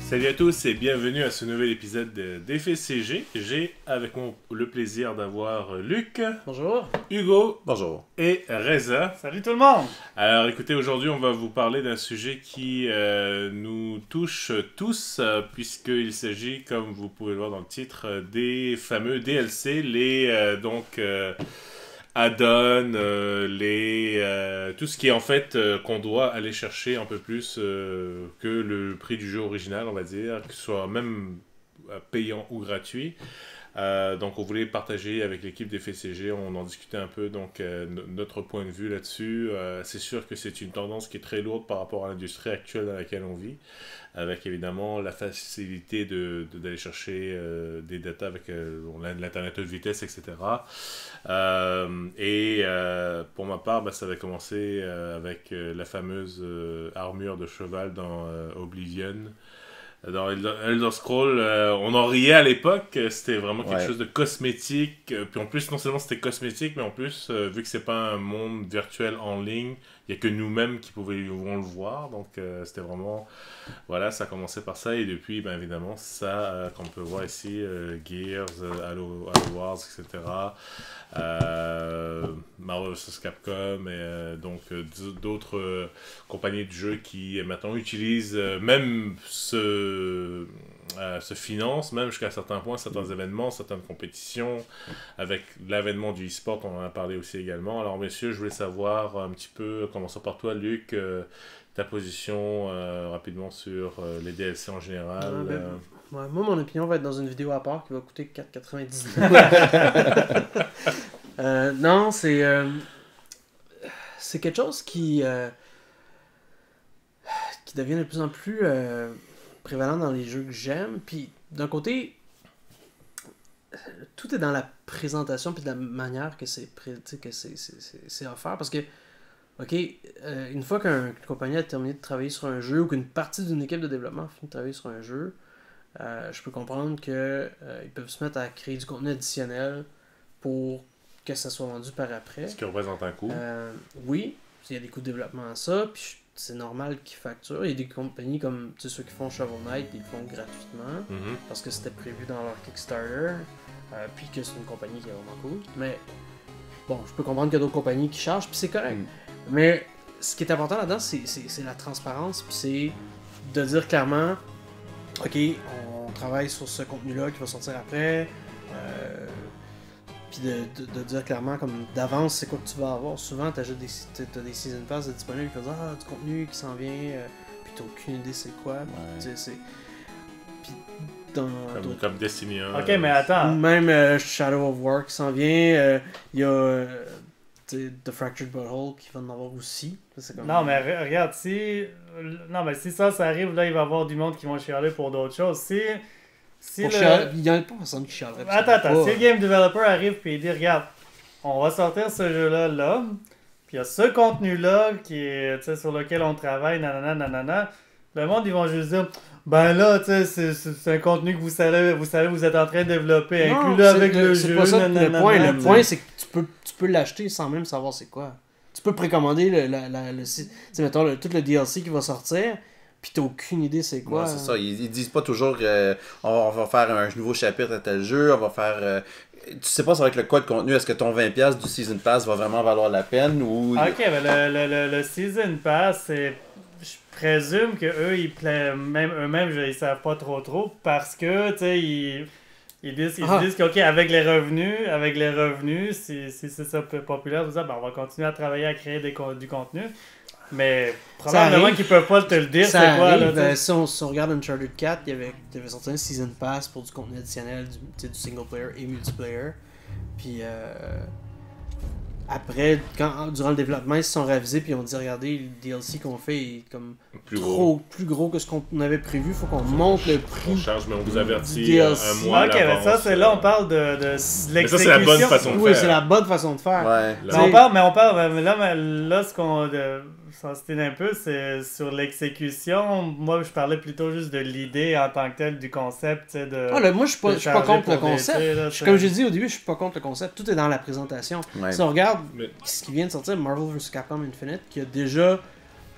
Salut à tous et bienvenue à ce nouvel épisode d'Effet CG. J'ai avec moi le plaisir d'avoir Luc. Bonjour. Hugo. Bonjour. Et Reza. Salut tout le monde. Alors écoutez, aujourd'hui on va vous parler d'un sujet qui nous touche tous, puisqu'il s'agit, comme vous pouvez le voir dans le titre, des fameux DLC, les add-on, tout ce qui est en fait qu'on doit aller chercher un peu plus que le prix du jeu original, on va dire, que ce soit même payant ou gratuit. Donc on voulait partager avec l'équipe des FCG, on en discutait un peu, donc notre point de vue là-dessus. C'est sûr que c'est une tendance qui est très lourde par rapport à l'industrie actuelle dans laquelle on vit, avec évidemment la facilité d'aller chercher des datas avec l'internet haute vitesse, etc. Pour ma part, ça avait commencé avec la fameuse armure de cheval dans Oblivion. Dans Elder Scrolls, on en riait à l'époque, c'était vraiment quelque chose de cosmétique. Puis en plus, non seulement c'était cosmétique, mais en plus, vu que c'est pas un monde virtuel en ligne, il n'y a que nous-mêmes qui pouvions le voir. Donc c'était vraiment... Voilà, ça a commencé par ça. Et depuis, évidemment, ça, comme on peut voir ici, Gears, Halo Wars, etc. Marvel vs Capcom et d'autres compagnies de jeux qui maintenant utilisent même se financent même jusqu'à certains points certains événements, certaines compétitions, avec l'avènement du e-sport, on en a parlé aussi également. Alors messieurs, je voulais savoir un petit peu, commençons par toi Luc, ta position rapidement sur les DLC en général. Moi, mon opinion va être dans une vidéo à part qui va coûter 4,99$. Non, c'est quelque chose qui devient de plus en plus prévalent dans les jeux que j'aime. Puis d'un côté, tout est dans la présentation puis de la manière que c'est offert. Parce que, ok, une fois qu'une compagnie a terminé de travailler sur un jeu ou qu'une partie d'une équipe de développement a fini de travailler sur un jeu, je peux comprendre qu'ils peuvent se mettre à créer du contenu additionnel pour que ça soit vendu par après. Ce qui représente un coût. Oui, il y a des coûts de développement à ça, puis c'est normal qu'ils facturent. Il y a des compagnies comme ceux qui font Shovel Knight, ils le font gratuitement, parce que c'était prévu dans leur Kickstarter, puis que c'est une compagnie qui est vraiment cool. Mais bon, je peux comprendre qu'il y a d'autres compagnies qui chargent, puis c'est correct. Mais ce qui est important là-dedans, c'est la transparence, puis c'est de dire clairement, ok, on travaille sur ce contenu-là qui va sortir après, puis de dire clairement, comme d'avance, c'est quoi que tu vas avoir. Souvent, t'as des season pass disponibles, tu vas dire, du contenu qui s'en vient, puis t'as aucune idée c'est quoi. Ouais. Puis comme Destiny 1. Ok, mais attends. Même Shadow of War qui s'en vient, il y a The Fractured Butthole qui va en avoir aussi. Comme... Non, mais regarde, si ça arrive, là, il va y avoir du monde qui vont chialer pour d'autres choses. Il n'y a pas personne qui chialerait. Attends, si le game developer arrive et il dit, regarde, on va sortir ce jeu-là, puis il y a ce contenu-là qui est, sur lequel on travaille, nanana, le monde, ils vont juste dire, ben là, tu sais, c'est un contenu que vous savez, vous êtes en train de développer, inclus-le avec le jeu. C'est pas ça le point, c'est que tu peux l'acheter sans même savoir c'est quoi. Tu peux précommander mettons, tout le DLC qui va sortir, pis t'as aucune idée c'est quoi. Ouais, c'est ça, ils disent pas toujours on va faire un nouveau chapitre à tel jeu, on va faire... tu sais pas ça va être le quoi de contenu, est-ce que ton 20$ du Season Pass va vraiment valoir la peine ou... Ok, mais le Season Pass, c'est... Je présume que eux eux-mêmes, ils savent pas trop parce que, tu sais, ils disent que, ok, avec les revenus, si c'est ça populaire, tout ça, on va continuer à travailler à créer du contenu. Mais probablement qu'ils peuvent pas te le dire, c'est quoi, là, si on regarde Uncharted 4, il y avait sorti un Season Pass pour du contenu additionnel, du single player et multiplayer. Puis après, durant le développement, ils se sont ravisés puis ils ont dit, regardez, le DLC qu'on fait est comme plus gros que ce qu'on avait prévu, faut qu'on monte le prix. On charge, mais on vous avertit un mois à ok, l'avance. mais ça, c'est là, on parle de l'exécution. Mais ça, c'est la bonne façon de faire. Oui, c'est la bonne façon de faire. Ouais. Mais là, ce qu'on s'en un peu, c'est sur l'exécution. Moi, je parlais plutôt juste de l'idée en tant que telle, du concept, moi, je suis pas contre le concept. Comme j'ai dit au début, je suis pas contre le concept. Tout est dans la présentation. Ouais. Si on regarde ce qui vient de sortir, Marvel vs Capcom Infinite, qui a déjà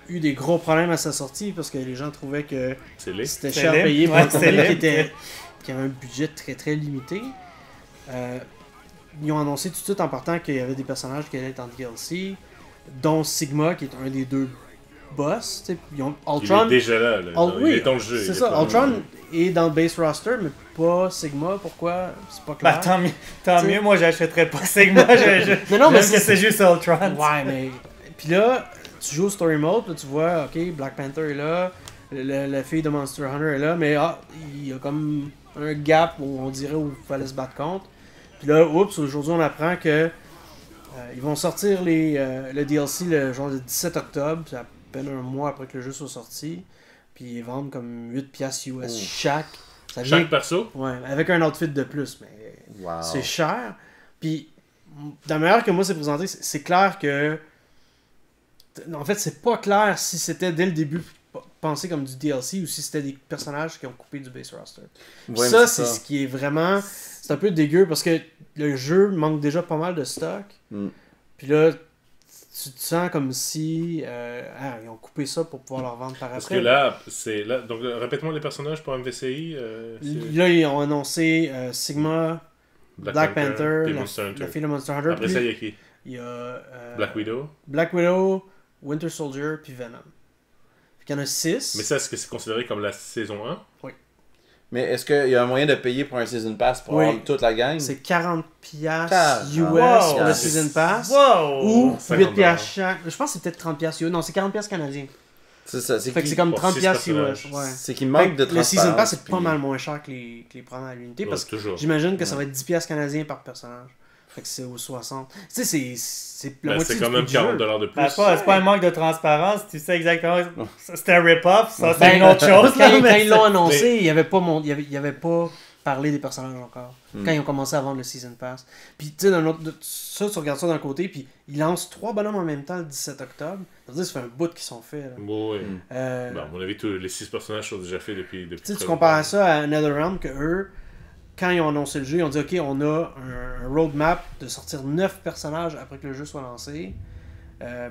eu des gros problèmes à sa sortie parce que les gens trouvaient que C'est c'était cher laid. payé pour Ouais, un c'est produit laid. qui avait un budget très très limité. Ils ont annoncé tout de suite en partant qu'il y avait des personnages qui allaient être en DLC, dont Sigma qui est un des deux boss. T'sais. Ils ont Il Ultron. est déjà là. Il est dans le jeu. C'est il est ça. pas- Ultron est dans le base roster, mais pas Sigma. Pourquoi? C'est pas clair. Bah, tant T'sais. mieux, moi j'achèterais pas Sigma. Mais non, mais j'aime que c'est juste Ultron. Ouais, mais. Puis là, tu joues au story mode, puis là, tu vois, ok, Black Panther est là, la fille de Monster Hunter est là, mais il y a comme un gap où on dirait où il fallait se battre contre. Puis là, oups, aujourd'hui on apprend que ils vont sortir le DLC le genre le 17 octobre, c'est à peine un mois après que le jeu soit sorti. Puis ils vendent comme 8$ US chaque. Ça vient- Chaque perso? Ouais, avec un outfit de plus, mais Wow. c'est cher. Puis, de la manière que moi c'est présenté, c'est clair que. En fait, c'est pas clair si c'était dès le début pensé comme du DLC ou si c'était des personnages qui ont coupé du base roster. Puis Ouais, ça, mais c'est ce qui est vraiment. C'est un peu dégueu parce que le jeu manque déjà pas mal de stock. Mm. Puis là, tu te sens comme si ils ont coupé ça pour pouvoir leur vendre par Parce après. que là, c'est là. Donc, répète-moi les personnages pour MVCI. c'est Là, ils ont annoncé Sigma, Black Panther, puis la Monster Hunter. fille de Monster Hunter. Après puis ça, il y a qui? il y a Black Widow. Black Widow, Winter Soldier, puis Venom. Fait qu'il y en a 6. Mais ça, est-ce que c'est considéré comme la saison 1? Mais est-ce qu'il y a un moyen de payer pour un Season Pass pour Oui. avoir toute la gang? C'est 40$ US Wow. pour le Season Pass. Wow! Ou 50$. 8$ chaque. Je pense que c'est peut-être 30$ US. Non, c'est 40$ canadiens. C'est ça. C'est Fait que c'est qu'il comme pour 30$ six US. personnages. Ouais. c'est qu'il manque de Fait que le Season Pass, c'est puis- pas mal moins cher que les programmes à l'unité. Parce que toujours. j'imagine que ça va être 10$ canadiens par personnage. Fait que c'est aux 60. Tu sais, c'est la Ben, moitié c'est du quand même prix du jeu. $40 de plus. Ben, c'est pas un manque de transparence, tu sais exactement. C'était un rip-off, ça c'est Ben, une autre chose. là, Quand mais ils l'ont c'est- annoncé, il n'y avait, il y avait pas parlé des personnages encore. Hmm. Quand ils ont commencé à vendre le Season Pass. Puis, tu sais, ça, tu regardes ça d'un côté, puis ils lancent 3 bonhommes en même temps le 17 octobre. Ça veut dire que ça fait un bout qu'ils sont faits. Là. Bon, oui. Euh, Ben, à mon avis, tous les 6 personnages sont déjà faits depuis tu sais, tu très compares longtemps. ça à NetherRealm, que eux, quand ils ont annoncé le jeu, ils ont dit ok, on a un roadmap de sortir 9 personnages après que le jeu soit lancé.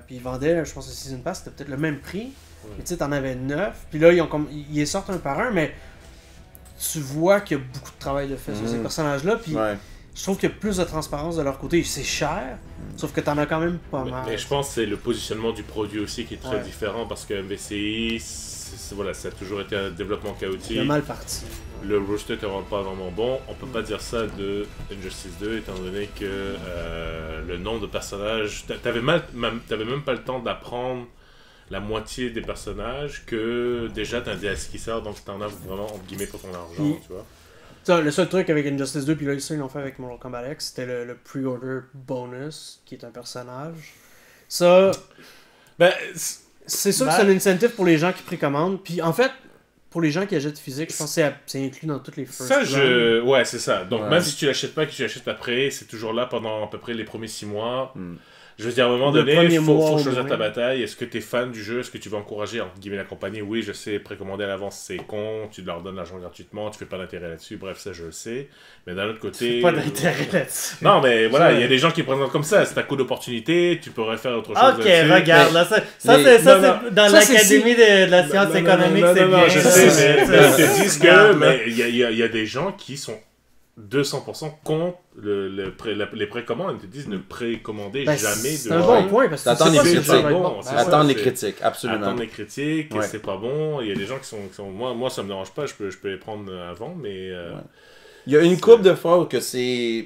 Puis ils vendaient, je pense que le Season Pass c'était peut-être le même prix. Mais tu sais, t'en avais 9. Puis là, ils les sortent un par un, mais tu vois qu'il y a beaucoup de travail de fait sur ces personnages-là. Puis Ouais. je trouve qu'il y a plus de transparence de leur côté. C'est cher, sauf que t'en as quand même pas mal. Mais je pense que c'est le positionnement du produit aussi qui est très Ouais. différent parce que MVCI, voilà, ça a toujours été un développement Il chaotique. est mal parti. Le roster n'était pas vraiment bon. On peut pas dire ça de Injustice 2 étant donné que le nombre de personnages. T'avais même pas le temps d'apprendre la moitié des personnages que déjà t'as un DLC qui sort donc t'en as vraiment entre guillemets pour ton argent, Mm. tu vois. Ça, le seul truc avec Injustice 2, puis là, ça, ils l'ont fait avec Mortal Kombat X, c'était le pre-order bonus, qui est un personnage. Ça, Ben, c'est sûr Ben- que c'est un incentive pour les gens qui précommandent. Puis en fait, pour les gens qui achètent physique, je pense que c'est inclus dans toutes les first ça, round. ouais, c'est ça. Donc, Ouais. même si tu l'achètes pas, que tu l'achètes après, c'est toujours là pendant à peu près les premiers 6 mois. Mm. Je veux dire, à un moment Le donné, premier il mois faut au choisir ta moins. bataille. Est-ce que tu es fan du jeu? Est-ce que tu veux encourager, entre guillemets, la compagnie? Oui, je sais, précommander à l'avance, c'est con. Tu leur donnes l'argent gratuitement, tu fais pas d'intérêt là-dessus. Bref, ça, je le sais. Mais d'un autre côté... Pas d'intérêt là-dessus. Non, mais voilà, Ça, il y a des gens qui présentent comme ça. C'est ta coup d'opportunité, tu pourrais faire autre chose Ok, là-dessus. regarde, là, ça les- c'est non, dans Ça, c'est l'académie de la science économique, c'est bien. je Ça, sais, c'est- mais ils te disent que Regarde, mais il y a des gens qui sont 200% contre les précommandes. Ils te disent ne précommandez Ben, jamais c'est de... un bon point, parce que tu T'attends sais les pas si le critiques. jeu va être Bon, bon. c'est Ben, ça. Attendre les c'est- critiques, absolument. Attendre les critiques, Ouais. c'est pas bon. Il y a des gens qui sont moi ça me dérange pas, je peux les prendre avant, mais Ouais. Il y a une couple de fois où que c'est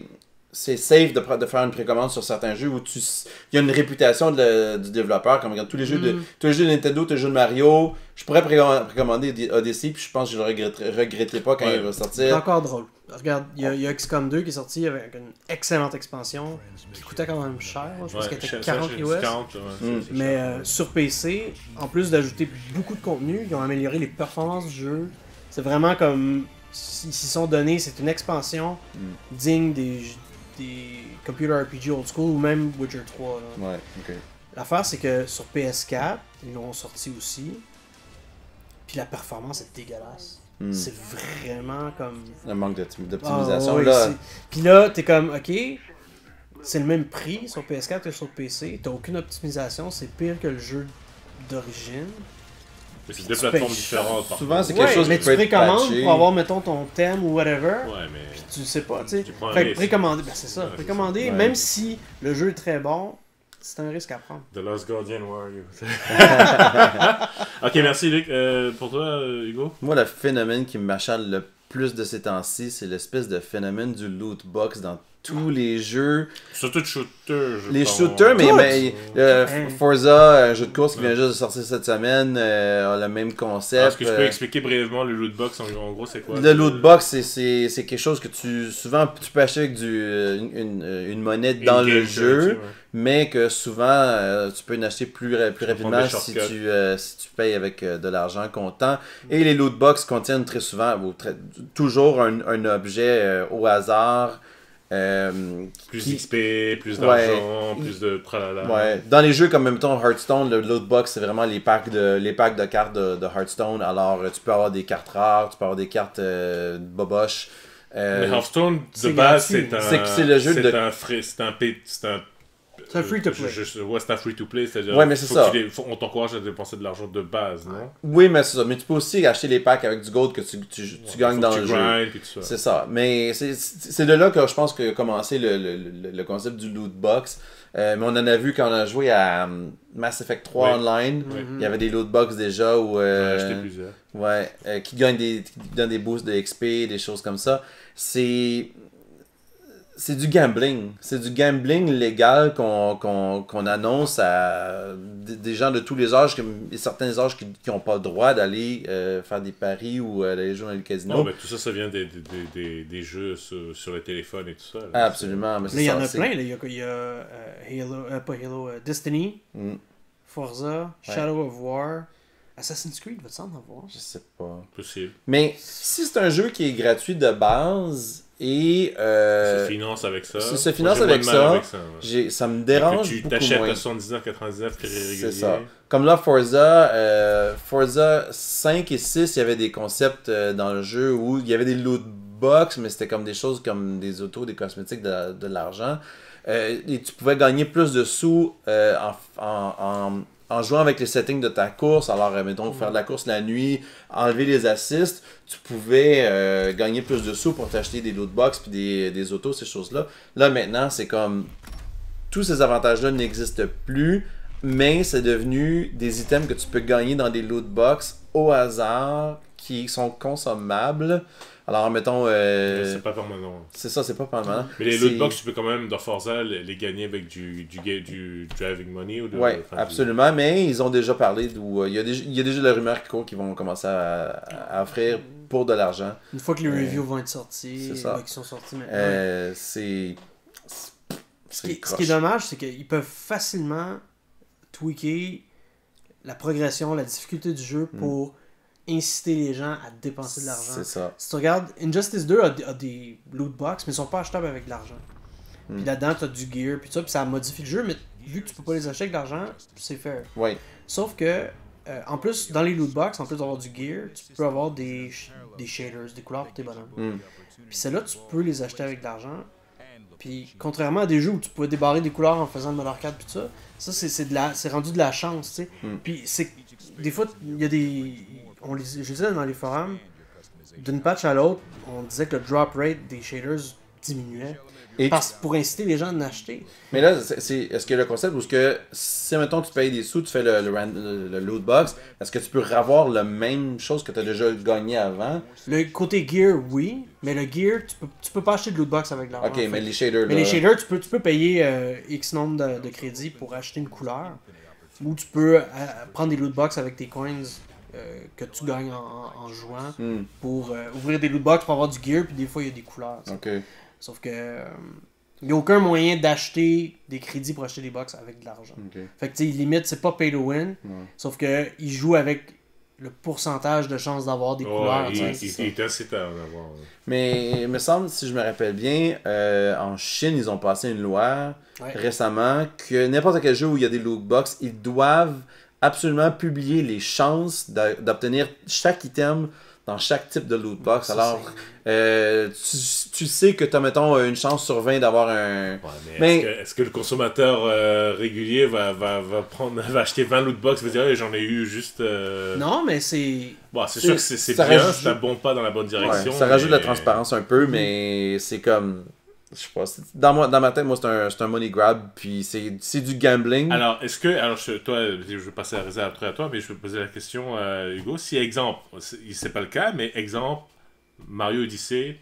safe de faire une précommande sur certains jeux où il y a une réputation du développeur, comme regarde tous les jeux de Nintendo, tous les jeux de Mario. Je pourrais précommander Odyssey, puis je pense que je le regretterai pas quand Ouais. il va C'est sortir. encore drôle. Regarde, il y a XCOM 2 qui est sorti avec une excellente expansion qui coûtait quand même cher. Je pense qu'elle était 40 US. 40, ouais, c'est Mais cher. sur PC, en plus d'ajouter beaucoup de contenu, ils ont amélioré les performances du jeu. C'est vraiment comme s'ils s'y sont donnés, c'est une expansion digne des computer RPG old school ou même Witcher 3. là. Ouais, ok. L'affaire, c'est que sur PS4, ils l'ont sorti aussi. Puis la performance est dégueulasse. C'est vraiment comme. Le manque d'optimisation. Ah, ouais, là, Puis là, t'es comme, ok, c'est le même prix sur PS4 que sur PC. T'as aucune optimisation, c'est pire que le jeu d'origine. Mais c'est deux plateformes différentes. Souvent, c'est quelque chose mais qui tu peut être précommandes patché. pour avoir, mettons, ton thème ou whatever. Ouais, mais. Puis tu sais pas, tu sais. Tu prends un Fait que risque. précommander, ben c'est ça. Ouais, Précommander, c'est ça. même si le jeu est très bon, c'est un risque à prendre. The Lost Guardian, where are you? Ok, merci Luc. Pour toi, Hugo? Moi, le phénomène qui me m'achale le plus de ces temps-ci, c'est l'espèce de phénomène du loot box dans tous les jeux. Surtout de shooters. Les shooters, mais Hey. Forza, un jeu de course qui vient juste de sortir cette semaine, a le même concept. Est-ce que tu peux expliquer brièvement le loot box en gros c'est quoi? Le loot box, c'est quelque chose que souvent tu peux acheter avec une monnaie dans le In-game jeu, currency, ouais. mais que souvent tu peux en acheter plus rapidement prendre des si shortcuts. si tu payes avec de l'argent comptant. Et les loot box contiennent très souvent, toujours un objet au hasard. Plus qui- XP, plus d'argent, plus de tralala. Ouais. Dans les jeux comme mettons Hearthstone, le loot box c'est vraiment les packs de cartes de Hearthstone. Alors tu peux avoir des cartes rares, tu peux avoir des cartes boboches. Mais Hearthstone, de c'est base, gratuit. C'est le jeu c'est de- un free, c'est un C'est un free-to-play. Ouais, c'est un free-to-play, c'est-à-dire Ouais, mais c'est ça. on t'encourage à dépenser de l'argent de base, non? Oui, mais c'est ça. Mais tu peux aussi acheter les packs avec du gold que tu gagnes Faut dans que le tu jeu. grindes, puis tout ça. C'est ça. Mais c'est de là que je pense que a commencé le concept du loot box. Mais on en a vu quand on a joué à Mass Effect 3 Ouais. Online. Ouais. Il y avait des loot box déjà où, J'en ai acheté plusieurs. ouais, qui donnent des boosts de XP, des choses comme ça. C'est du gambling. C'est du gambling légal qu'on annonce à des gens de tous les âges, et certains âges qui n'ont pas le droit d'aller faire des paris ou d'aller jouer dans le casino. Non, mais tout ça, ça vient des jeux sur le téléphone et tout ça. là. Absolument. Mais Là, il y en a c'est- plein. Là. Il y a Halo, pas Halo, Destiny, Mm, Forza, Shadow of War, Assassin's Creed, va-tu en avoir? je sais pas. Possible. Mais si c'est un jeu qui est gratuit de base et Se finance avec ça. se finance Moi, j'ai avec moins de mal ça, ouais. ça me Que dérange tu beaucoup t'achètes moins. à 79,99 très régulier. C'est ça. Comme là, Forza 5 et 6, il y avait des concepts dans le jeu où il y avait des loot box, mais c'était comme des choses comme des autos, des cosmétiques, de l'argent. Et tu pouvais gagner plus de sous en jouant avec les settings de ta course. Alors, mettons, faire de la course la nuit, enlever les assists, tu pouvais gagner plus de sous pour t'acheter des loot box puis des autos, ces choses-là. Là, maintenant, c'est comme tous ces avantages-là n'existent plus, mais c'est devenu des items que tu peux gagner dans des loot box au hasard qui sont consommables. Alors, mettons, C'est pas permanent. c'est ça, c'est pas permanent. Mais les C'est- lootbox, tu peux quand même, dans Forza, les gagner avec du driving money ou de. Ouais, enfin, absolument, mais ils ont déjà parlé d'où il y a déjà la rumeur qui court qu'ils vont commencer à offrir pour de l'argent. Une fois que les reviews vont être sortis, c'est ça. qui sont sortis maintenant. C'est Ce qui est dommage, c'est qu'ils peuvent facilement tweaker la progression, la difficulté du jeu pour inciter les gens à dépenser de l'argent. C'est ça. Si tu regardes, Injustice 2 a des loot box, mais ils sont pas achetables avec de l'argent. Puis là-dedans, tu as du gear, puis ça, puis ça modifie le jeu, mais vu que tu peux pas les acheter avec de l'argent, c'est fair. Ouais. Sauf que, en plus, dans les loot box, en plus d'avoir du gear, tu peux avoir des shaders, des couleurs pour tes bonhommes. Puis celles-là, tu peux les acheter avec de l'argent. Puis contrairement à des jeux où tu pouvais débarrer des couleurs en faisant le mode arcade puis tout ça, c'est rendu de la chance, tu sais. Puis c'est des fois il y a des je disais dans les forums, d'une patch à l'autre, on disait que le drop rate des shaders diminuait Et pour inciter les gens à en acheter. Mais là, est-ce que le concept où si mettons tu payes des sous, tu fais le loot box, est-ce que tu peux avoir la même chose que tu as déjà gagné avant? Le côté gear, oui, mais le gear, tu peux pas acheter de loot box avec de l'argent. Ok, en fait. mais les shaders Mais là. les shaders, tu peux payer X nombre de crédits pour acheter une couleur. Ou tu peux prendre des loot box avec tes coins que tu gagnes en jouant pour ouvrir des loot box pour avoir du gear, puis des fois il y a des couleurs. Ok. Sauf que il n'y a aucun moyen d'acheter des crédits pour acheter des box avec de l'argent. Ok. Fait que tu sais, limite, c'est pas pay to win, sauf que il joue avec le pourcentage de chances d'avoir des couleurs. il tu sais. est incité à en avoir. Mais il me semble, si je me rappelle bien, en Chine, ils ont passé une loi récemment que n'importe quel jeu où il y a des loot box, ils doivent absolument publier les chances d'obtenir chaque item dans chaque type de loot box. Alors, tu sais que tu as, mettons, une chance sur 20 d'avoir un... Ouais, mais est-ce que le consommateur régulier va acheter 20 loot box et va dire hey, j'en ai eu juste... Non, mais c'est... Bon, c'est sûr que c'est bien, c'est un bon pas dans la bonne direction. Ouais, ça rajoute de la transparence un peu, mais c'est comme... Je sais pas, dans ma tête, moi, c'est un money grab, puis c'est du gambling. Alors, toi, je vais passer la réserve après à toi, mais je vais poser la question à Hugo. Si, exemple, c'est pas le cas, mais exemple, Mario Odyssey,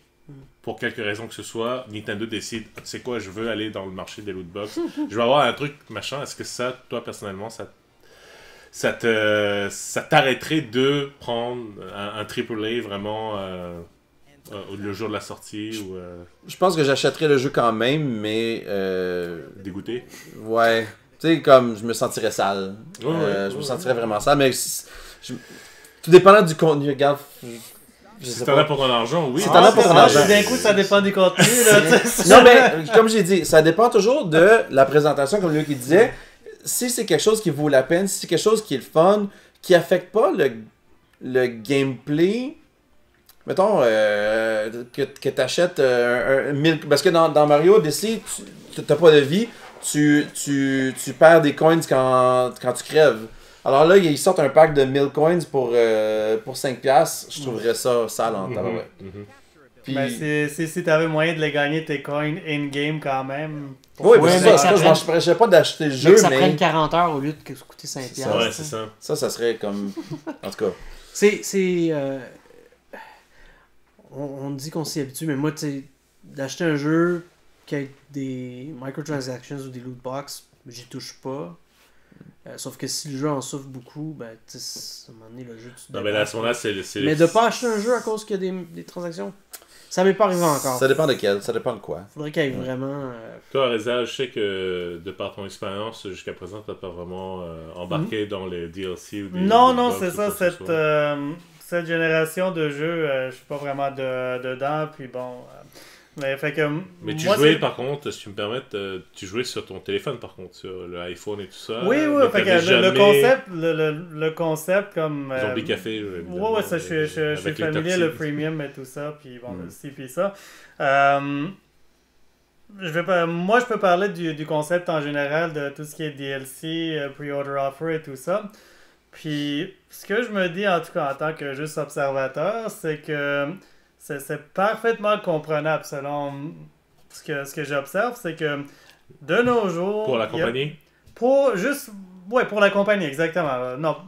pour quelque raison que ce soit, Nintendo décide, tu sais quoi, je veux aller dans le marché des lootbox, je veux avoir un truc, machin, est-ce que ça, toi, personnellement, ça t'arrêterait de prendre un AAA vraiment... le jour de la sortie ou Je pense que j'achèterais le jeu quand même, mais dégoûté. Ouais, tu sais, comme je me sentirais sale. Je me sentirais vraiment sale, mais tout dépendant du contenu, regarde. Si t'en as pour ton argent, oui. Si t'en as pour ton argent. D'un coup, ça dépend du contenu. Là, non, mais comme j'ai dit, ça dépend toujours de la présentation, comme lui qui disait. Si c'est quelque chose qui vaut la peine, si c'est quelque chose qui est le fun, qui affecte pas le gameplay. Mettons que tu achètes 1000... Parce que dans Mario Odyssey, tu n'as pas de vie. Tu perds des coins quand tu crèves. Alors là, ils sortent un pack de 1000 coins pour 5$. Je trouverais ça sale en tabarouette. Puis... Mais si tu avais moyen de les gagner tes coins in-game quand même. Oui, mais ça, je m'empêcherais pas d'acheter le jeu. Mais que ça prenne 40 heures au lieu de coûter 5$. Ouais, c'est ça. Ça serait comme... En tout cas. On dit qu'on s'y habitue, mais moi, tu sais, d'acheter un jeu qui a des microtransactions ou des loot box, j'y touche pas. Sauf que si le jeu en souffre beaucoup, ben, tu sais, à un moment donné, le jeu, tu non, mais là, à ce moment-là, c'est... Mais de pas acheter un jeu à cause qu'il y a des transactions, ça m'est pas arrivé encore. Ça dépend de quel, ça dépend de quoi. Faudrait qu'il y ait vraiment... Toi, Reza, je sais que de par ton expérience, jusqu'à présent, t'as pas vraiment embarqué dans les DLC ou des... Non, c'est ça, cette génération de jeux, je suis pas vraiment dedans, puis bon... mais tu jouais par contre, si tu me permets, tu jouais sur ton téléphone par contre, sur l'iPhone et tout ça. Oui, fait que le concept comme... Zombie Café, ouais, ça, je suis familier, le premium et tout ça, puis bon, ci puis ça. Moi, je peux parler du concept en général, de tout ce qui est DLC, pre-order offer et tout ça. Puis, ce que je me dis, en tout cas, en tant que juste observateur, c'est que c'est parfaitement comprenable selon ce que j'observe, c'est que de nos jours... Pour la compagnie? Pour la compagnie, exactement. Non,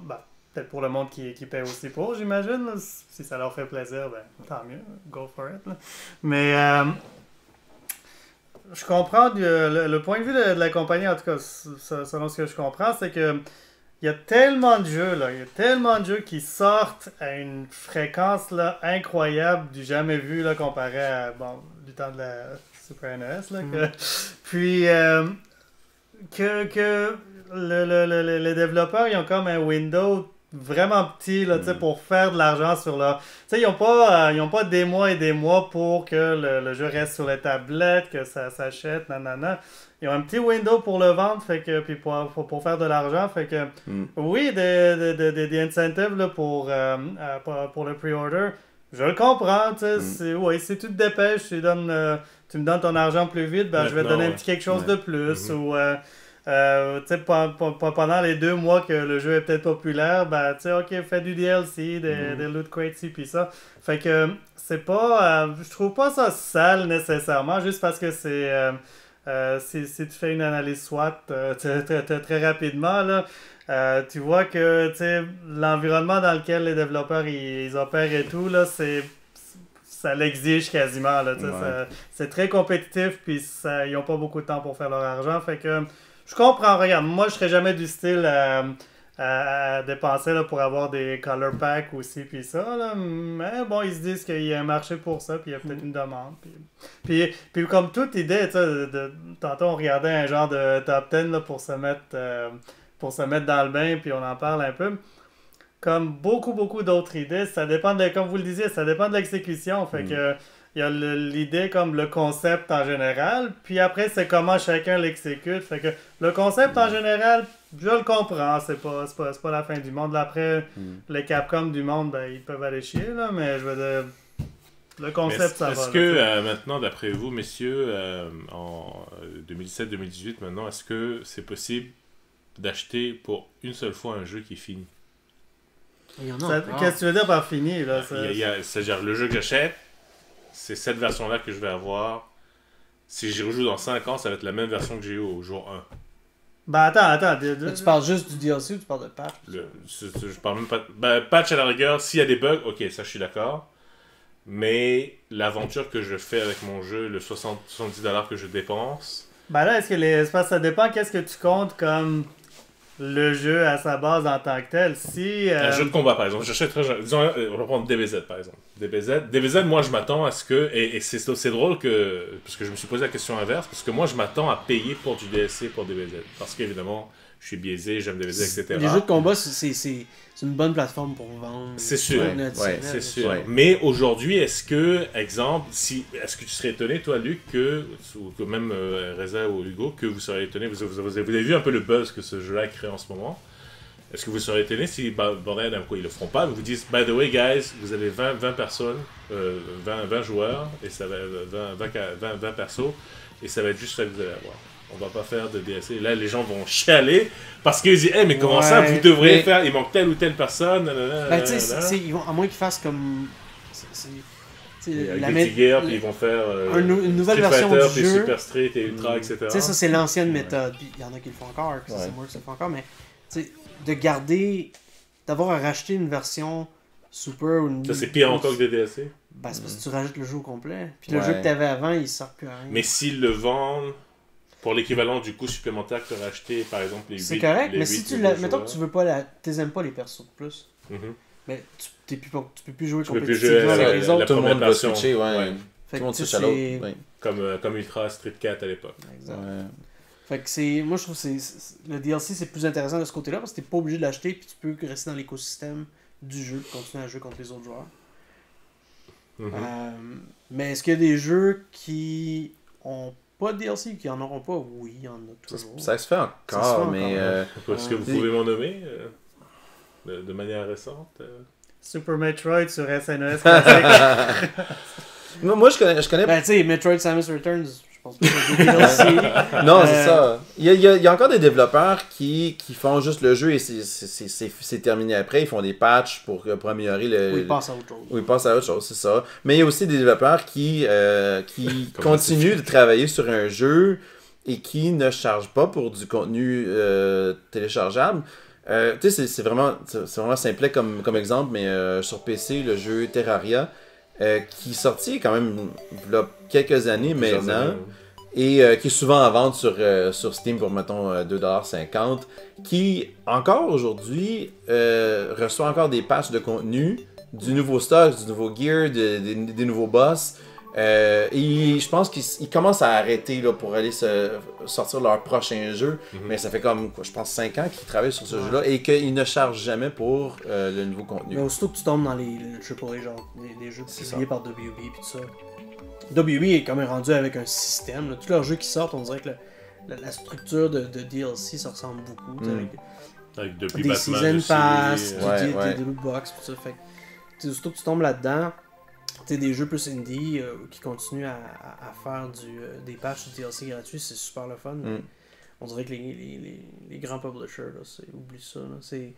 peut-être pour le monde qui paie aussi pour, j'imagine. Si ça leur fait plaisir, ben tant mieux, go for it. Là. Mais je comprends le point de vue de la compagnie, en tout cas, selon ce que je comprends, c'est que il y a tellement de jeux, là. Il y a tellement de jeux qui sortent à une fréquence là, incroyable, du jamais vu là, comparé à du temps de la Super NES. Là, puis que les développeurs ils ont comme un window vraiment petit là, pour faire de l'argent sur leur... Ils n'ont pas des mois et des mois pour que le jeu reste sur les tablettes, que ça s'achète, nanana. Ils ont un petit window pour le vendre, fait que, puis pour faire de l'argent. Fait que, oui, des incentives là, pour le pre-order, je le comprends. Si tu te dépêches, tu me donnes ton argent plus vite, ben, je vais te donner un petit quelque chose de plus. Ou pendant les 2 mois que le jeu est peut-être populaire, ben, ok, fais du DLC, des loot crates, ci, puis ça. Fait que c'est pas... je trouve pas ça sale nécessairement, juste parce que c'est... si tu fais une analyse SWOT très rapidement, là, tu vois que l'environnement dans lequel les développeurs ils opèrent et tout, là, ça l'exige quasiment. Là, c'est très compétitif, puis ils n'ont pas beaucoup de temps pour faire leur argent. Fait que je comprends, regarde, moi je serais jamais du style à dépenser là, pour avoir des color packs aussi, puis ça, là. Mais bon, ils se disent qu'il y a un marché pour ça, puis il y a peut-être une demande. Puis comme toute idée, tantôt on regardait un genre de top 10 là, pour se mettre dans le bain, puis on en parle un peu. Comme beaucoup d'autres idées, ça dépend comme vous le disiez, ça dépend de l'exécution. Fait que il y a l'idée comme le concept en général, puis après c'est comment chacun l'exécute. Fait que le concept en général, je le comprends, c'est pas la fin du monde. Là, après, les Capcom du monde, ben, ils peuvent aller chier, là, mais je veux dire, le concept, ça va. Est-ce que, maintenant, d'après vous, messieurs, en 2017-2018, maintenant, est-ce que c'est possible d'acheter pour une seule fois un jeu qui est fini? Il y en a encore. Qu'est-ce que tu veux dire par fini, là? C'est-à-dire, le jeu que j'achète, c'est cette version-là que je vais avoir. Si j'y rejoue dans 5 ans, ça va être la même version que j'ai eu au jour 1. Ben attends. Tu parles juste du DLC ou tu parles de patch? Je parle même pas... Ben, patch à la rigueur, s'il y a des bugs, ok, ça je suis d'accord. Mais l'aventure que je fais avec mon jeu, le 70$ que je dépense... Ben là, est-ce que ça dépend qu'est-ce que tu comptes comme le jeu à sa base en tant que tel. Si, un jeu de combat, par exemple. Disons, on va prendre DBZ, par exemple. DBZ, moi, je m'attends à ce que... Et c'est drôle que... Parce que je me suis posé la question inverse. Parce que moi, je m'attends à payer pour du DLC pour DBZ. Parce qu'évidemment, je suis biaisé, j'aime DBZ, etc. Les jeux de combat, c'est une bonne plateforme pour vendre. C'est sûr. C'est sûr. Ouais. Mais aujourd'hui, est-ce que tu serais étonné, toi, Luc, ou que même Reza ou Hugo, que vous seriez étonné, vous avez vu un peu le buzz que ce jeu-là a créé en ce moment. Est-ce que vous seriez étonné si Bandai Namco, ils le feront pas, ils vous disent, by the way, guys, vous avez 20 personnes, 20 joueurs, et ça va 20 persos, et ça va être juste ça que vous allez avoir. On va pas faire de DLC. Là, les gens vont chialer parce qu'ils disent, hey, mais comment ça, vous devriez faire, il manque telle ou telle personne. Ben, tu sais, à moins qu'ils fassent comme. Avec Gear, puis ils vont faire une nouvelle Street version Fighter, du puis jeu. Super Street et Ultra, etc. Tu sais, ça, c'est l'ancienne méthode. Puis il y en a qui le font encore, puis c'est moi qui le fais encore, mais tu sais, de garder. D'avoir à racheter une version Super ou une. Ça, c'est pire encore que des DLC. Ben, c'est parce que tu rajoutes le jeu au complet. Puis le jeu que t'avais avant, il sert plus à rien. Mais s'ils le vendent. Pour l'équivalent du coût supplémentaire que tu aurais acheté, par exemple, les 8. C'est correct, mais si tu mettons que tu veux pas t'aimes pas les persos de plus, mais tu peux plus jouer compétitivement avec les autres. Tout le monde va switcher, Fait tout le monde que switch à l'autre. Comme Ultra Street 4 à l'époque. Exact. Fait que moi je trouve que le DLC c'est plus intéressant de ce côté-là parce que t'es pas obligé de l'acheter puis tu peux rester dans l'écosystème du jeu et continuer à jouer contre les autres joueurs. Mais est-ce qu'il y a des jeux qui ont pas de DLC qui en auront pas? Oui, il y en a toujours. Ça se fait encore, mais... Est-ce que vous pouvez m'en nommer de manière récente? Super Metroid sur SNES classique. Moi, je connais... Ben, tu sais, Metroid Samus Returns, je pense pas qu'il y a des DLC. Non, c'est ça. Il y a encore des développeurs qui font juste le jeu et c'est terminé après. Ils font des patchs pour améliorer le... Ou ils passent à autre chose. Ou ils passent à autre chose, c'est ça. Mais il y a aussi des développeurs qui continuent de travailler sur un jeu et qui ne chargent pas pour du contenu téléchargeable. Tu sais, c'est vraiment simplet comme exemple, mais sur PC, le jeu Terraria, qui est sorti quand même il y a quelques années maintenant, et qui est souvent en vente sur Steam pour, mettons, 2,50$, qui, encore aujourd'hui, reçoit encore des patchs de contenu, du nouveau stock, du nouveau gear, des nouveaux boss. Et je pense qu'ils commencent à arrêter là, pour aller sortir leur prochain jeu. Mais ça fait comme, je pense, 5 ans qu'ils travaillent sur ce jeu-là et qu'ils ne chargent jamais pour le nouveau contenu. Mais aussitôt que tu tombes dans les AAA, genre les jeux publiés par WB et tout ça, WB est quand même rendu avec un système. Là. Tous leurs jeux qui sortent, on dirait que la structure de DLC, ça ressemble beaucoup. Avec depuis des Batman Season Pass, des loot box, tout ça. Fait que, aussitôt que tu tombes là-dedans, t'sais, des jeux plus indie qui continuent à faire des patchs de DLC gratuits, c'est super le fun. On dirait que les grands publishers, là, oublie ça. Là. C'est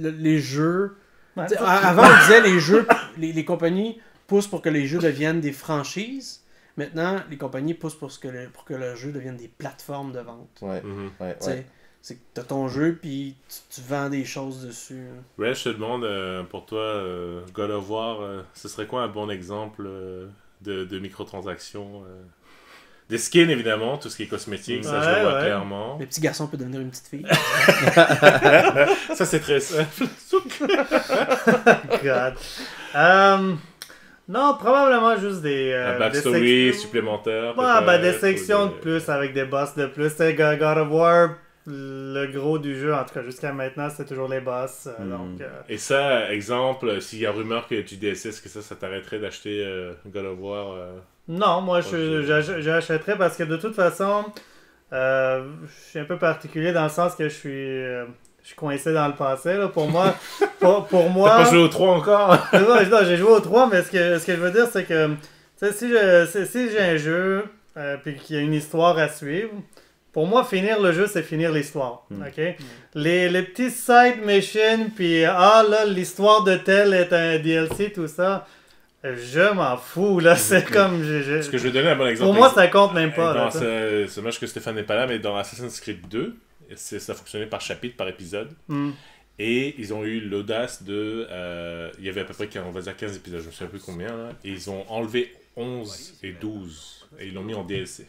les jeux... Avant, on disait les jeux, les compagnies poussent pour que les jeux deviennent des franchises. Maintenant, les compagnies poussent pour que le jeu devienne des plateformes de vente. C'est que t'as ton jeu, puis tu vends des choses dessus. Ouais, je te demande, pour toi, God of War, ce serait quoi un bon exemple de microtransactions des skins, évidemment, tout ce qui est cosmétique, ça je le vois clairement. Les petits garçons peuvent devenir une petite fille. Ça, c'est très simple. God. Non, probablement juste des... un backstory supplémentaire. Des sections de plus avec des boss de plus. God of War... Le gros du jeu, en tout cas jusqu'à maintenant, c'est toujours les boss. Donc, Et ça, exemple, s'il y a rumeur que tu DLC, est-ce que ça t'arrêterait d'acheter God of War Non, moi j'achèterais parce que de toute façon, je suis un peu particulier dans le sens que je suis coincé dans le passé. Là. Pour moi... pour moi T'as pas joué au 3 encore? Non, j'ai joué au 3, mais ce que je veux dire, c'est que si j'ai un jeu puis qu'il y a une histoire à suivre, pour moi, finir le jeu, c'est finir l'histoire. OK? Les petits side missions, puis là, l'histoire de tel est un DLC, tout ça, je m'en fous. Là, c'est comme... Parce que je vais donner un bon exemple. Pour moi, ça compte même pas. C'est dommage que Stéphane n'est pas là, mais dans Assassin's Creed 2, ça fonctionnait par chapitre, par épisode. Et ils ont eu l'audace de... il y avait à peu près, on va dire 15 épisodes, je ne sais plus combien, là, et ils ont enlevé 11 et 12. Et ils l'ont mis en DLC.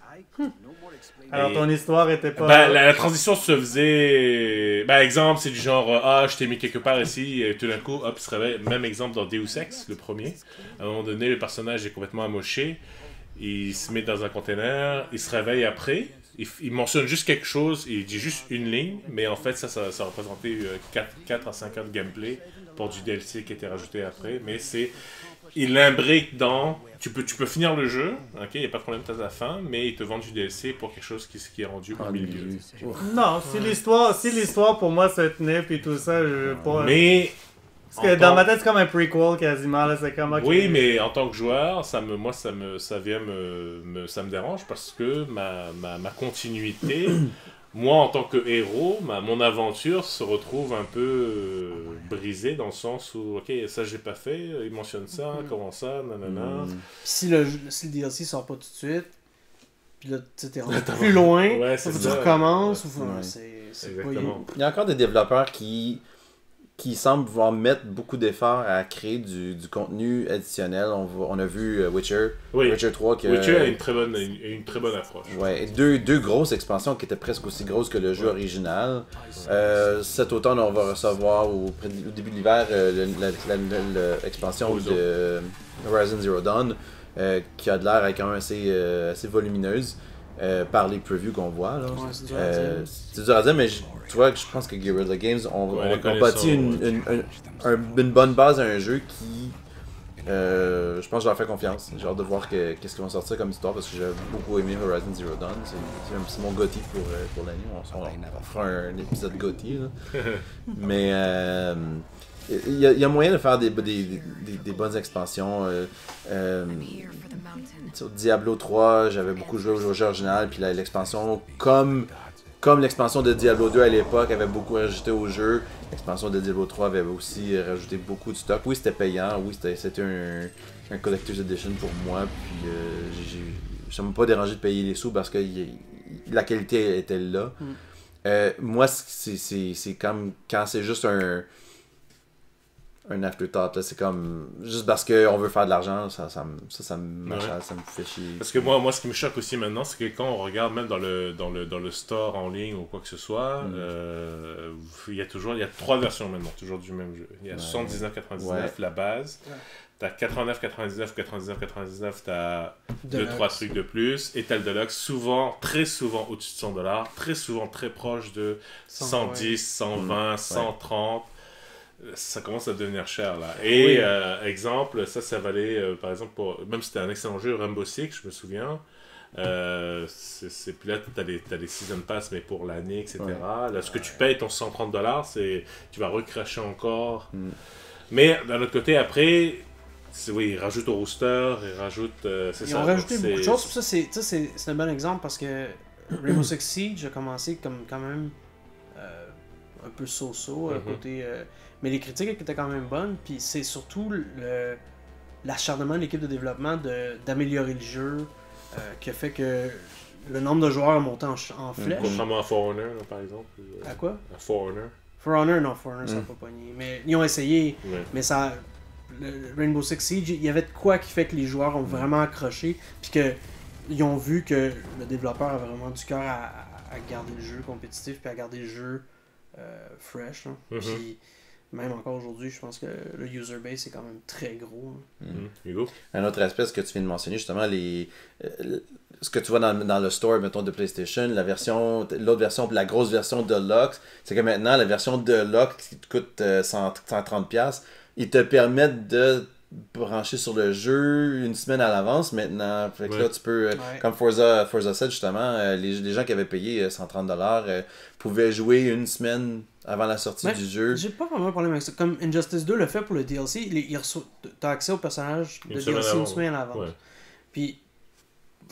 Alors ton histoire était pas... la transition se faisait... exemple, c'est du genre, je t'ai mis quelque part ici, et tout d'un coup, hop, il se réveille. Même exemple dans Deus Ex, le premier. À un moment donné, le personnage est complètement amoché. Il se met dans un container, il se réveille après. Il mentionne juste quelque chose, il dit juste une ligne, mais en fait, ça représentait 4 à 5 heures de gameplay pour du DLC qui était rajouté après. Mais il l'imbrique dans... Tu peux finir le jeu, ok, il n'y a pas de problème, t'as la fin, mais ils te vendent du DLC pour quelque chose qui est rendu au milieu. Non, si l'histoire pour moi se tenait, puis tout ça, je veux pas... Mais... Parce que dans ma tête, c'est comme un prequel quasiment, là, c'est comme... Okay. Oui, mais en tant que joueur, ça me dérange parce que ma continuité... Moi, en tant que héros, mon aventure se retrouve un peu brisée dans le sens où, ok, ça j'ai pas fait, il mentionne ça, comment ça, nanana. Si le DLC sort pas tout de suite, puis là, tu t'es rendu plus loin, tu recommences, c'est pas... Il y a encore des développeurs qui semblent vouloir mettre beaucoup d'efforts à créer du contenu additionnel. On a vu Witcher 3 qui Witcher a une très bonne approche. Ouais, deux grosses expansions qui étaient presque aussi grosses que le jeu original. Cet automne, on va recevoir au début de l'hiver l'expansion de Horizon Zero Dawn qui a de l'air quand même assez volumineuse. Par les previews qu'on voit. Là. Ouais, c'est dur à dire, mais tu vois que je pense que Guerrilla Games ont bâti une bonne base à un jeu qui... je pense que je leur fais confiance. J'ai hâte de voir qu'est-ce qu'ils vont sortir comme histoire parce que j'ai beaucoup aimé Horizon Zero Dawn. C'est mon GOTY pour l'année. On fera un épisode GOTY. Mais il y a moyen de faire des bonnes expansions. Diablo 3, j'avais beaucoup joué au jeu original, puis l'expansion, comme l'expansion de Diablo 2 à l'époque avait beaucoup rajouté au jeu, l'expansion de Diablo 3 avait aussi rajouté beaucoup de stock. Oui, c'était payant, oui, c'était un Collector's Edition pour moi, puis ça m'a pas dérangé de payer les sous parce que la qualité était là. Moi, c'est comme quand c'est juste un afterthought, là, c'est comme juste parce qu'on veut faire de l'argent, ça me fait chier. Parce que moi ce qui me choque aussi maintenant, c'est que quand on regarde même dans le store en ligne ou quoi que ce soit, il y a 3 versions maintenant, toujours du même jeu. Il y a 79,99 la base, t'as 89,99, 99,99, t'as 2-3 trucs de plus, et t'as le Deluxe, très souvent au-dessus de $100, très souvent très proche de 110, 120, 130. Ça commence à devenir cher là. Et exemple, ça valait par exemple même si c'était un excellent jeu, Rainbow Six, je me souviens. Puis là, t'as les Season Pass, mais pour l'année, etc. Là, ce que tu payes, ton $130, tu vas recracher encore. Mais d'un autre côté, après, ils rajoutent au rooster, ils rajoutent. Ils ont rajouté beaucoup de choses. Ça, c'est un bon exemple parce que Rainbow Six Siege a commencé comme quand même un peu so-so côté. Mais les critiques étaient quand même bonnes, puis c'est surtout l'acharnement de l'équipe de développement d'améliorer le jeu qui a fait que le nombre de joueurs a monté en flèche. Contrairement à For Honor, là, par exemple. À quoi? À For Honor. For Honor, ça n'a pas pogné. Mais ils ont essayé, mais ça... Le Rainbow Six Siege, il y avait de quoi qui fait que les joueurs ont vraiment accroché, puis qu'ils ont vu que le développeur a vraiment du cœur à garder le jeu compétitif, puis à garder le jeu fresh. Là. Puis même encore aujourd'hui, je pense que le user base est quand même très gros. Hugo? Un autre aspect, ce que tu viens de mentionner, justement, ce que tu vois dans le store, mettons, de PlayStation, l'autre version, la grosse version Deluxe, c'est que maintenant, la version Deluxe qui te coûte 130$, ils te permettent de branché sur le jeu une semaine à l'avance maintenant. Fait que là, tu peux, comme Forza 7 justement, les gens qui avaient payé 130$ pouvaient jouer une semaine avant la sortie du jeu. J'ai pas vraiment de problème avec ça. Comme Injustice 2 le fait pour le DLC, t'as accès au personnage de DLC une semaine avant. Ouais. Puis,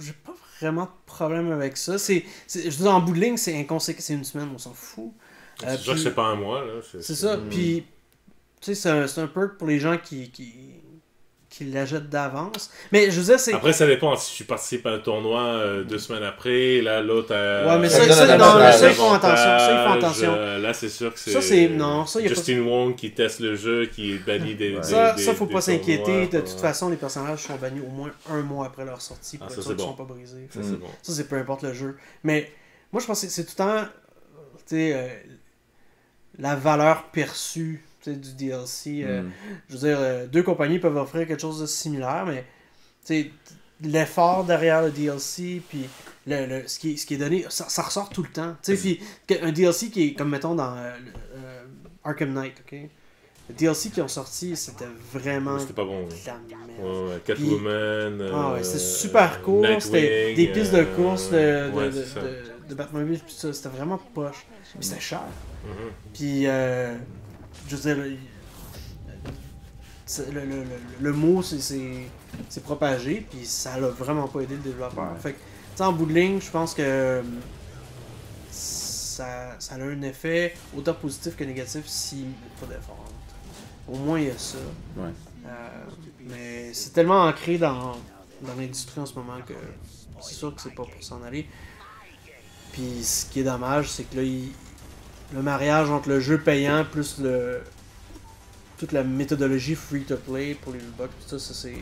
j'ai pas vraiment de problème avec ça. Je veux dire, en bout de ligne, c'est inconséquent. C'est une semaine, on s'en fout. C'est sûr que c'est pas un mois. Là. C'est ça. Puis, tu sais, c'est un perk pour les gens qui l'achètent d'avance. Mais je veux dire, c'est... Après, ça dépend. Si tu participes à un tournoi 2 semaines après, là, l'autre a... Ouais, mais ça, ils font attention. Là, c'est sûr que c'est... Ça, c'est... Non, ça, Justin Wong qui teste le jeu, qui bannit des... Ça, faut pas s'inquiéter. De toute façon, les personnages sont bannis au moins 1 mois après leur sortie pour être sûr qu'ils sont pas brisés. Ça, c'est bon. Ça, c'est peu importe le jeu. Mais moi, je pense que c'est tout le temps... Tu sais, la valeur perçue du DLC. Je veux dire, 2 compagnies peuvent offrir quelque chose de similaire, mais l'effort derrière le DLC, puis ce qui est donné, ça ressort tout le temps. Puis un DLC qui est, comme mettons dans Arkham Knight, ok? Le DLC qui ont sorti, c'était vraiment... C'était pas bon. Ouais. Catwoman... c'était super cool. C'était des pistes de course de Batmobile, puis ça, c'était vraiment poche. Puis c'était cher. Puis... je veux dire, le mot c'est propagé, puis ça l'a vraiment pas aidé le développeur. Fait que, en bout de ligne, je pense que ça a un effet autant positif que négatif s'il met pas d'effort. Au moins, il y a ça. Mais c'est tellement ancré dans l'industrie en ce moment que c'est sûr que c'est pas pour s'en aller. Puis ce qui est dommage, c'est que là, le mariage entre le jeu payant plus toute la méthodologie free-to-play pour les lootbox, tout ça, c'est...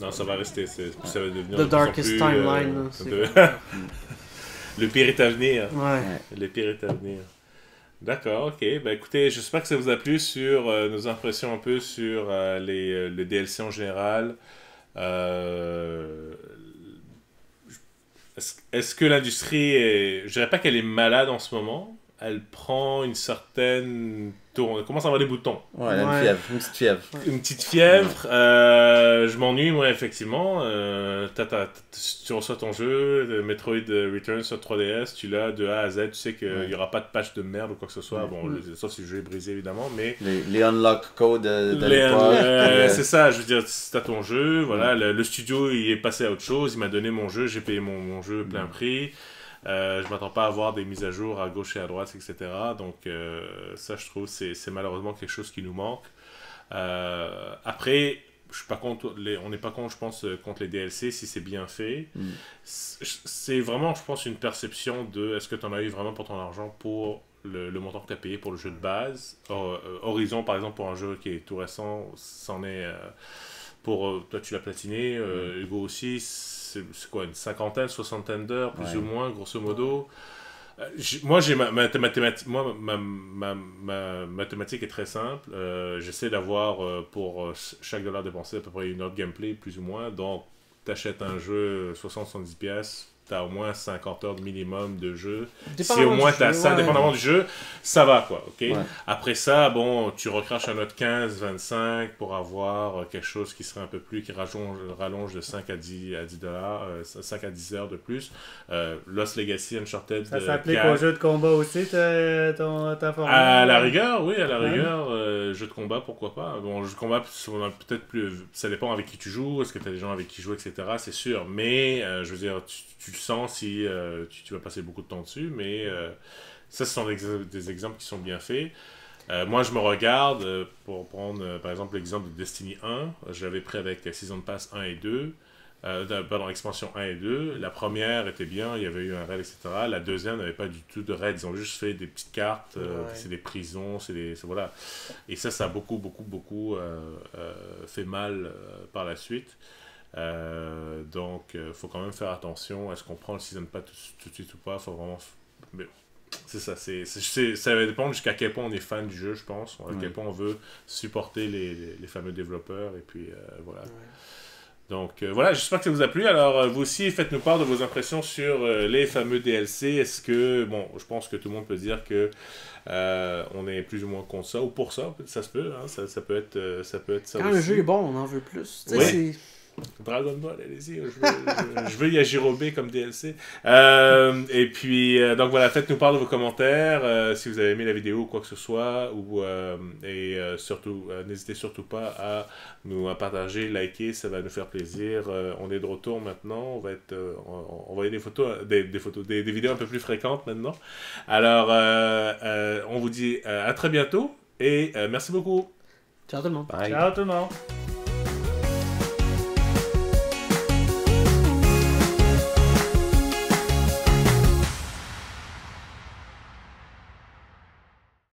Non, ça va rester, ça va devenir... The darkest timeline. Le pire est à venir. Ouais. Le pire est à venir. D'accord, ok. Ben écoutez, j'espère que ça vous a plu sur nos impressions un peu sur le DLC en général. Est-ce que l'industrie est... Je dirais pas qu'elle est malade en ce moment. Elle prend une certaine... Elle commence à avoir des boutons. Ouais, elle a une petite fièvre. Une petite fièvre. Je m'ennuie, moi, effectivement. Tu reçois ton jeu, Metroid Returns sur 3DS, tu l'as de A à Z, tu sais qu'il n'y aura pas de patch de merde ou quoi que ce soit. Bon, sauf si le jeu est brisé, évidemment, mais... Les unlock codes de l'époque. C'est ça, je veux dire, t'as ton jeu, voilà, le studio, il est passé à autre chose, il m'a donné mon jeu, j'ai payé mon jeu plein prix. Je m'attends pas à avoir des mises à jour à gauche et à droite, etc. Donc ça, je trouve, c'est malheureusement quelque chose qui nous manque. Après, je suis pas contre on n'est pas contre, je pense, contre les DLC si c'est bien fait. C'est vraiment, je pense, une perception de est-ce que tu en as eu vraiment pour ton argent pour le montant que tu as payé pour le jeu de base. Horizon, par exemple, pour un jeu qui est tout récent, c'en est... pour toi, tu l'as platiné, Hugo aussi, c'est quoi, une 50aine, 60aine d'heures, plus ou moins, grosso modo. Moi, j'ai ma mathématique. Moi, ma mathématique est très simple. J'essaie d'avoir pour chaque dollar dépensé à peu près une heure de gameplay, plus ou moins. Donc, t'achètes un jeu 60-70$, t'as au moins 50 heures de minimum de jeu. Si au moins t'as ça, dépendamment du jeu, ça va, quoi, ok? Ouais. Après ça, bon, tu recraches un autre 15-25 pour avoir quelque chose qui serait un peu plus, qui rallonge de 5 à 10 dollars, 5 à 10 heures de plus. Lost Legacy, Uncharted... Ça s'applique au jeu de combat aussi, ta formule? À la rigueur, oui, à la rigueur. Jeu de combat, pourquoi pas? Bon, jeu de combat, peut-être plus... Ça dépend avec qui tu joues, est-ce que t'as des gens avec qui jouer, etc., c'est sûr. Mais, je veux dire, tu le sens si tu vas passer beaucoup de temps dessus, mais ça, ce sont des exemples qui sont bien faits. Moi, je me regarde, pour prendre par exemple l'exemple de Destiny 1, j'avais pris avec Season Pass 1 et 2, pardon, expansion 1 et 2. La première était bien, il y avait eu un raid, etc. La deuxième n'avait pas du tout de raid, ils ont juste fait des petites cartes, c'est des prisons, voilà. Et ça a beaucoup fait mal par la suite. Donc faut quand même faire attention, est-ce qu'on prend le season pass tout de suite ou pas, faut vraiment... Mais c'est ça, ça va dépendre jusqu'à quel point on est fan du jeu, je pense, à quel point on veut supporter les fameux développeurs, et puis voilà. Donc voilà, j'espère que ça vous a plu. Alors vous aussi, faites-nous part de vos impressions sur les fameux DLC. Est-ce que, bon, je pense que tout le monde peut dire que on est plus ou moins contre ça, ou pour ça, ça se peut, hein, ça peut être ça Quand aussi. le jeu est bon, on en veut plus. Tu sais, Oui. c'est... Dragon Ball, allez-y, je veux Yajirobe comme DLC. Et puis, donc voilà, faites-nous part de vos commentaires, si vous avez aimé la vidéo ou quoi que ce soit, surtout, n'hésitez surtout pas à nous partager, liker, ça va nous faire plaisir. On est de retour maintenant, on va des photos, des vidéos un peu plus fréquentes maintenant. Alors, on vous dit à très bientôt et merci beaucoup. Ciao tout le monde. Bye. Ciao tout le monde.